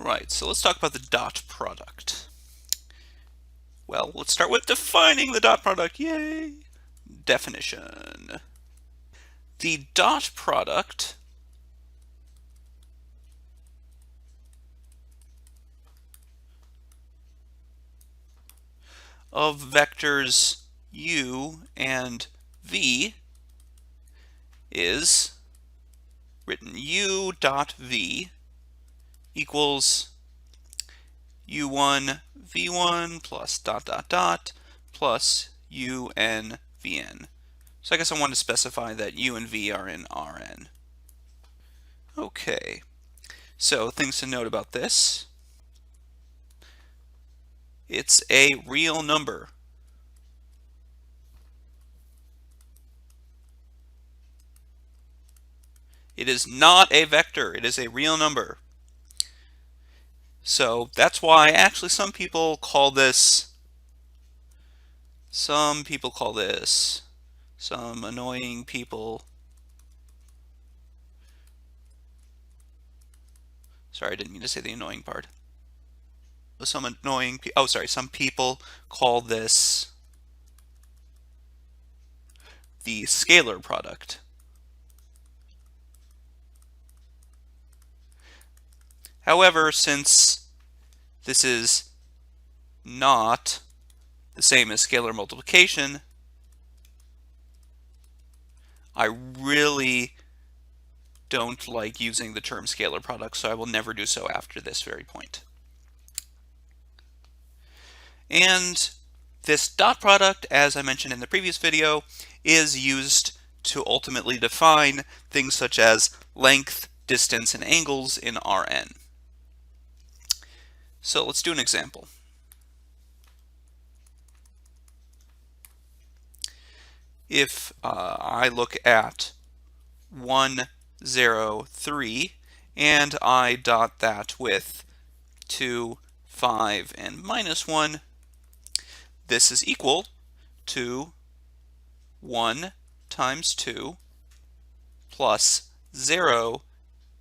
Alright, so let's talk about the dot product. Well, let's start with defining the dot product. Yay! Definition. The dot product of vectors u and v is written u dot v equals u1 v1 plus dot dot dot plus un vn. So I guess I want to specify that u and v are in Rn. Okay, so things to note about this. It's a real number. It is not a vector, it is a real number. So that's why actually some annoying people, sorry, I didn't mean to say the annoying part. Some people call this the scalar product. However, since this is not the same as scalar multiplication, I really don't like using the term scalar product, so I will never do so after this very point. And this dot product, as I mentioned in the previous video, is used to ultimately define things such as length, distance, and angles in Rn. So let's do an example. If I look at 1, 0, 3, and I dot that with 2, 5, and minus 1, this is equal to 1 times 2 plus 0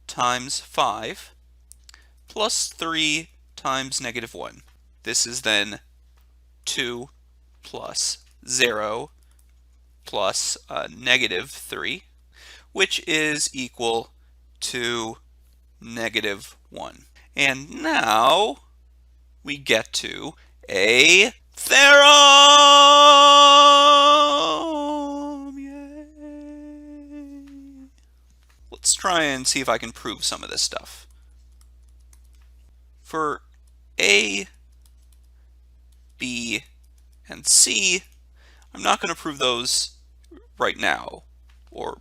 times 5 plus 3 times negative 1. This is then 2 plus 0 plus negative 3, which is equal to negative 1. And now we get to a theorem! Yay! Let's try and see if I can prove some of this stuff. For A, B, and C, I'm not going to prove those right now or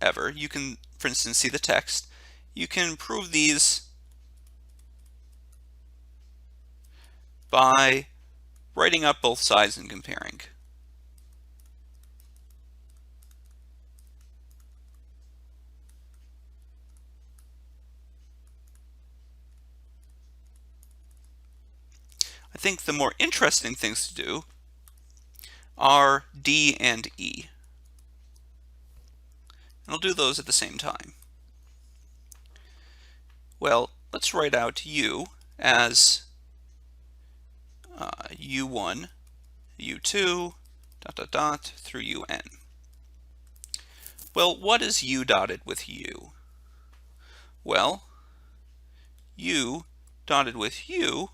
ever. You can, for instance, see the text. You can prove these by writing up both sides and comparing. I think the more interesting things to do are D and E. And I'll do those at the same time. Well, let's write out U as U1, U2, dot dot dot through UN. Well, what is U dotted with U? Well, U dotted with U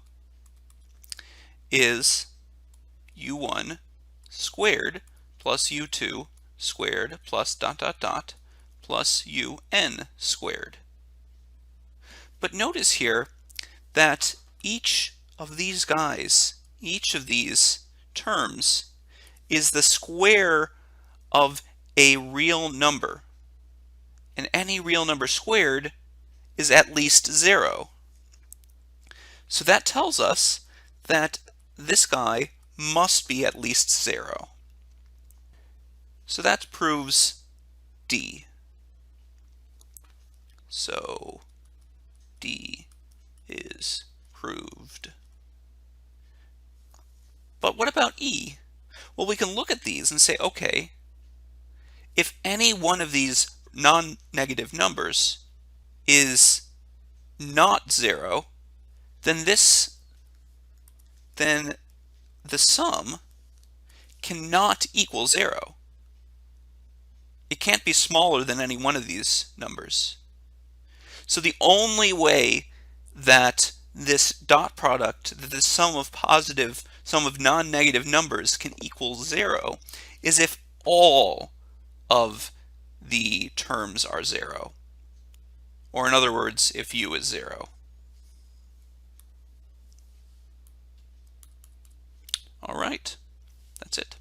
is U1 squared plus U2 squared plus dot dot dot plus UN squared. But notice here that each of these guys, each of these terms is the square of a real number. And any real number squared is at least 0. So that tells us that this guy must be at least 0. So that proves D. So D is proved. But what about E? Well, we can look at these and say, okay, if any one of these non-negative numbers is not 0, then the sum cannot equal 0. It can't be smaller than any one of these numbers. So the only way that this dot product, that the sum of non-negative numbers can equal 0 is if all of the terms are 0. Or in other words, if u is 0. All right, that's it.